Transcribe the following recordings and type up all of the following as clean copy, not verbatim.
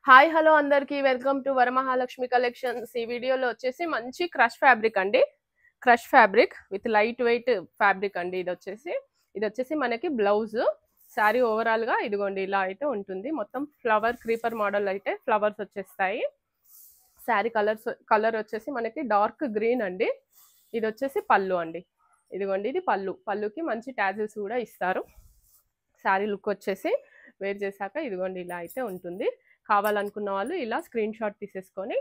Hi hello అందరికీ welcome to Varamahalakshmi collections. ఈ వీడియోలో వచ్చేసి మంచి క్రష్ ఫ్యాబ్రిక్ అండి. Crush fabric with light weight fabric అండి. ఇది వచ్చేసి మనకి బ్లౌజ్. శారీ ఓవరాల్ గా ఇదిగోండి ఇలా అయితే ఉంటుంది. మొత్తం ఫ్లవర్ క్రీపర్ మోడల్ అయితే ఫ్లవర్స్ వచ్చేస్తాయి. శారీ కలర్ వచ్చేసి మనకి డార్క్ గ్రీన్ అండి. ఇది వచ్చేసి పళ్ళు అండి. ఇదిగోండి ఇది పళ్ళుకి మంచి టాజిల్స్ కూడా ఇస్తారు. శారీ లుక్ వచ్చేసి వేర్ చేశాక ఇదిగోండి ఇలా అయితే ఉంటుంది. కావాలనుకున్న వాళ్ళు ఇలా స్క్రీన్ షాట్ తీసేసుకొని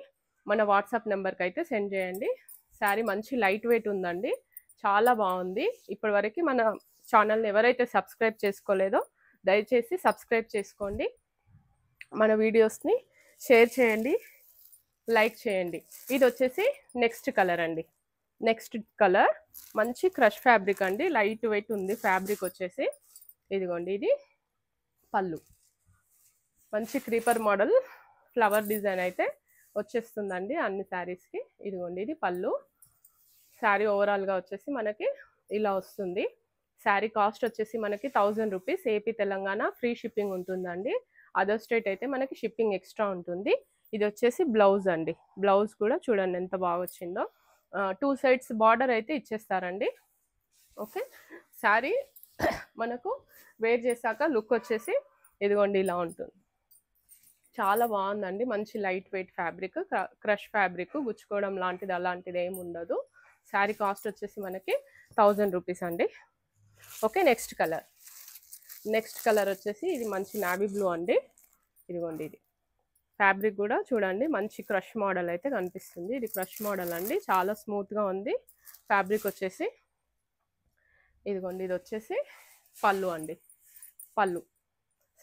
మన వాట్సాప్ నెంబర్కి అయితే సెండ్ చేయండి. శారీ మంచి లైట్ వెయిట్ ఉందండి, చాలా బాగుంది. ఇప్పటివరకు మన ఛానల్ని ఎవరైతే సబ్స్క్రైబ్ చేసుకోలేదో దయచేసి సబ్స్క్రైబ్ చేసుకోండి. మన వీడియోస్ని షేర్ చేయండి, లైక్ చేయండి. ఇది వచ్చేసి నెక్స్ట్ కలర్ అండి. నెక్స్ట్ కలర్ మంచి క్రష్ ఫ్యాబ్రిక్ అండి, లైట్ వెయిట్ ఉంది ఫ్యాబ్రిక్ వచ్చేసి. ఇదిగోండి ఇది పళ్ళు, మంచి క్రీపర్ మోడల్ ఫ్లవర్ డిజైన్ అయితే వచ్చేస్తుందండి అన్ని శారీస్కి. ఇదిగోండి ఇది పళ్ళు. శారీ ఓవరాల్గా వచ్చేసి మనకి ఇలా వస్తుంది. శారీ కాస్ట్ వచ్చేసి మనకి 1000 rupees. AP Telangana free shipping ఉంటుందండి. అదర్ స్టేట్ అయితే మనకి షిప్పింగ్ ఎక్స్ట్రా ఉంటుంది. ఇది వచ్చేసి బ్లౌజ్ అండి. బ్లౌజ్ కూడా చూడండి ఎంత బాగా వచ్చిందో. 2 సైడ్స్ బార్డర్ అయితే ఇచ్చేస్తారండి. ఓకే, శారీ మనకు వేర్ చేశాక లుక్ వచ్చేసి ఇదిగోండి ఇలా ఉంటుంది. చాలా బాగుందండి, మంచి light weight fabric, crush fabric, గుచ్చుకోవడం లాంటిది అలాంటిది ఏమి ఉండదు. శారీ కాస్ట్ వచ్చేసి మనకి 1000 రూపీస్ అండి. ఓకే, నెక్స్ట్ కలర్ వచ్చేసి ఇది మంచి నావీ బ్లూ అండి. ఇదిగోండి ఇది ఫ్యాబ్రిక్ కూడా చూడండి మంచి క్రష్ మోడల్ అయితే కనిపిస్తుంది. ఇది క్రష్ మోడల్ అండి, చాలా స్మూత్గా ఉంది ఫ్యాబ్రిక్ వచ్చేసి. ఇదిగోండి ఇది వచ్చేసి పళ్ళు అండి. పళ్ళు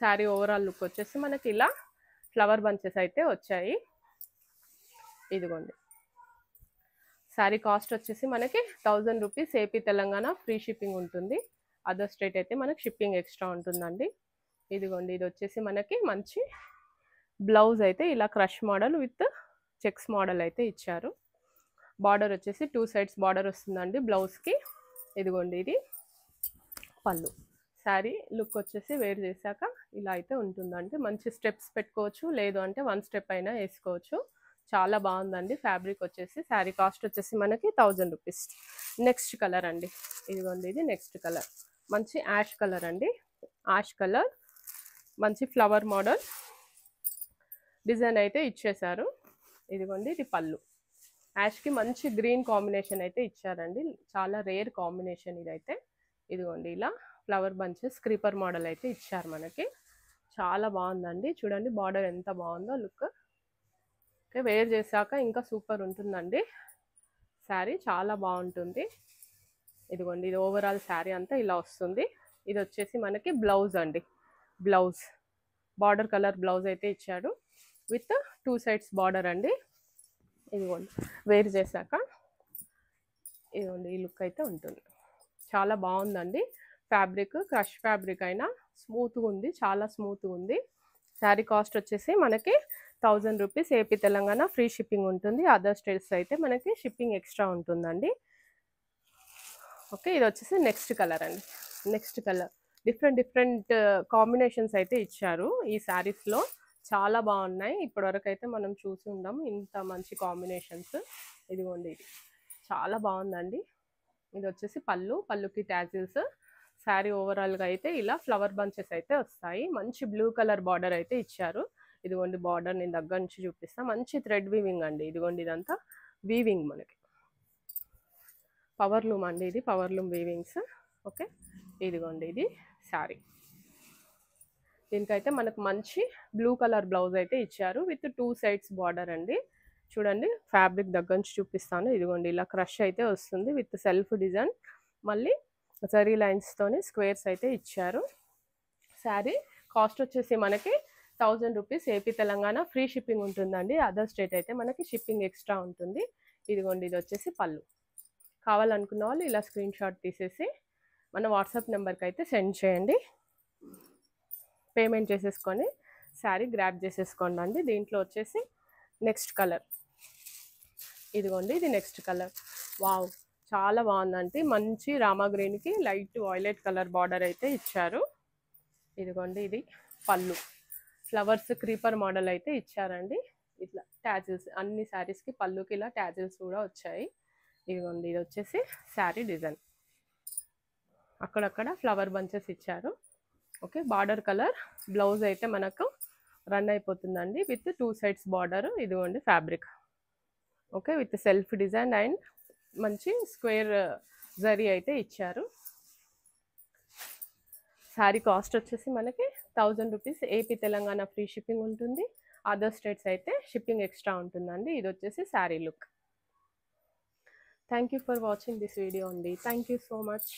శారీ ఓవరాల్ లుక్ వచ్చేసి మనకి ఇలా ఫ్లవర్ బంచెస్ అయితే వచ్చాయి. ఇదిగోండి శారీ కాస్ట్ వచ్చేసి మనకి 1000 rupees. AP Telangana free shipping ఉంటుంది. అదర్ స్టేట్ అయితే మనకి షిప్పింగ్ ఎక్స్ట్రా ఉంటుందండి. ఇదిగోండి ఇది వచ్చేసి మనకి మంచి బ్లౌజ్ అయితే ఇలా crush model with checks model అయితే ఇచ్చారు. బార్డర్ వచ్చేసి 2 సైడ్స్ బార్డర్ వస్తుందండి బ్లౌజ్కి. ఇదిగోండి ఇది పళ్ళు. శారీ లుక్ వచ్చేసి వేర్ చేశాక ఇలా అయితే ఉంటుందండి. మంచి స్టెప్స్ పెట్టుకోవచ్చు, లేదు అంటే 1 స్టెప్ అయినా వేసుకోవచ్చు. చాలా బాగుందండి ఫ్యాబ్రిక్ వచ్చేసి. శారీ కాస్ట్ వచ్చేసి మనకి 1000 రూపీస్. నెక్స్ట్ కలర్ అండి. ఇదిగోండి ఇది నెక్స్ట్ కలర్ మంచి యాష్ కలర్ అండి. యాష్ కలర్ మంచి ఫ్లవర్ మోడల్ డిజైన్ అయితే ఇచ్చేశారు. ఇదిగోండి ఇది పళ్ళు. యాష్కి మంచి గ్రీన్ కాంబినేషన్ అయితే ఇచ్చారండి, చాలా రేర్ కాంబినేషన్ ఇదైతే. ఇదిగోండి ఇలా ఫ్లవర్ బంచెస్ క్రీపర్ మోడల్ అయితే ఇచ్చారు మనకి. చాలా బాగుందండి, చూడండి బార్డర్ ఎంత బాగుందో లుక్. ఓకే, వేర్ చేశాక ఇంకా సూపర్ ఉంటుందండి శారీ, చాలా బాగుంటుంది. ఇదిగోండి ఇది ఓవరాల్ శారీ అంతా ఇలా వస్తుంది. ఇది వచ్చేసి మనకి బ్లౌజ్ అండి. బ్లౌజ్ బార్డర్ కలర్ బ్లౌజ్ అయితే ఇచ్చాడు విత్ 2 సైడ్స్ బార్డర్ అండి. ఇదిగోండి వేర్ చేశాక ఇదిగోండి ఈ లుక్ అయితే ఉంటుంది. చాలా బాగుందండి ఫ్యాబ్రిక్, క్రష్ ఫ్యాబ్రిక్ అయినా స్మూత్గా ఉంది, చాలా స్మూత్గా ఉంది. శారీ కాస్ట్ వచ్చేసి మనకి 1000 rupees. AP Telangana free shipping ఉంటుంది. అదర్ స్టేట్స్ అయితే మనకి షిప్పింగ్ ఎక్స్ట్రా ఉంటుందండి. ఓకే, ఇది వచ్చేసి నెక్స్ట్ కలర్ అండి. నెక్స్ట్ కలర్ డిఫరెంట్ కాంబినేషన్స్ అయితే ఇచ్చారు ఈ శారీస్లో, చాలా బాగున్నాయి. ఇప్పటివరకు అయితే మనం చూసి ఉందాం ఇంత మంచి కాంబినేషన్స్. ఇదిగోండి ఇది చాలా బాగుందండి. ఇది వచ్చేసి పళ్ళుకి టాజిల్స్. శారీ ఓవరాల్గా అయితే ఇలా ఫ్లవర్ బంచెస్ అయితే వస్తాయి. మంచి బ్లూ కలర్ బార్డర్ అయితే ఇచ్చారు. ఇదిగోండి బార్డర్ నేను దగ్గర నుంచి చూపిస్తాను. మంచి థ్రెడ్ వీవింగ్ అండి. ఇదిగోండి ఇదంతా వీవింగ్ మనకి పవర్ లూమ్ అండి, ఇది పవర్ లూమ్ వీవింగ్స్. ఓకే, ఇదిగోండి ఇది శారీ. దీనికైతే మనకు మంచి బ్లూ కలర్ బ్లౌజ్ అయితే ఇచ్చారు విత్ 2 సైడ్స్ బార్డర్ అండి. చూడండి ఫ్యాబ్రిక్ దగ్గర నుంచి చూపిస్తాను. ఇదిగోండి ఇలా క్రష్ అయితే వస్తుంది విత్ సెల్ఫ్ డిజైన్, మళ్ళీ జరీ లైన్స్తోని స్క్వేర్స్ అయితే ఇచ్చారు. శారీ కాస్ట్ వచ్చేసి మనకి 1000 rupees. AP Telangana free shipping ఉంటుందండి. అదర్ స్టేట్ అయితే మనకి షిప్పింగ్ ఎక్స్ట్రా ఉంటుంది. ఇదిగోండి ఇది వచ్చేసి పళ్ళు. కావాలనుకున్న వాళ్ళు ఇలా స్క్రీన్ షాట్ తీసేసి మన వాట్సాప్ నెంబర్కి అయితే సెండ్ చేయండి. పేమెంట్ చేసేసుకొని శారీ గ్రాప్ చేసేసుకోండి అండి. దీంట్లో వచ్చేసి నెక్స్ట్ కలర్. ఇదిగోండి ఇది నెక్స్ట్ కలర్. వావ్, చాలా బాగుందండి. మంచి రామా గ్రీన్కి లైట్ వైలెట్ కలర్ బార్డర్ అయితే ఇచ్చారు. ఇదిగోండి ఇది పళ్ళు. ఫ్లవర్స్ క్రీపర్ మోడల్ అయితే ఇచ్చారండి. ఇట్లా ట్యాజిల్స్ అన్ని శారీస్కి పళ్ళుకి ఇలా ట్యాజిల్స్ కూడా వచ్చాయి. ఇదిగోండి, ఇది వచ్చేసి శారీ డిజైన్. అక్కడక్కడ ఫ్లవర్ బంచెస్ ఇచ్చారు. ఓకే, బార్డర్ కలర్ బ్లౌజ్ అయితే మనకు రన్ అయిపోతుందండి విత్ 2 సైడ్స్ బార్డర్. ఇదిగోండి fabric. Okay, with self design and మంచి స్క్వేర్ జరీ అయితే ఇచ్చారు. శారీ కాస్ట్ వచ్చేసి మనకి 1000 rupees. AP Telangana free shipping ఉంటుంది. అదర్ స్టేట్స్ అయితే షిప్పింగ్ ఎక్స్ట్రా ఉంటుందండి. ఇది వచ్చేసి sari look. Thank you for watching this video అండి. Thank you so much.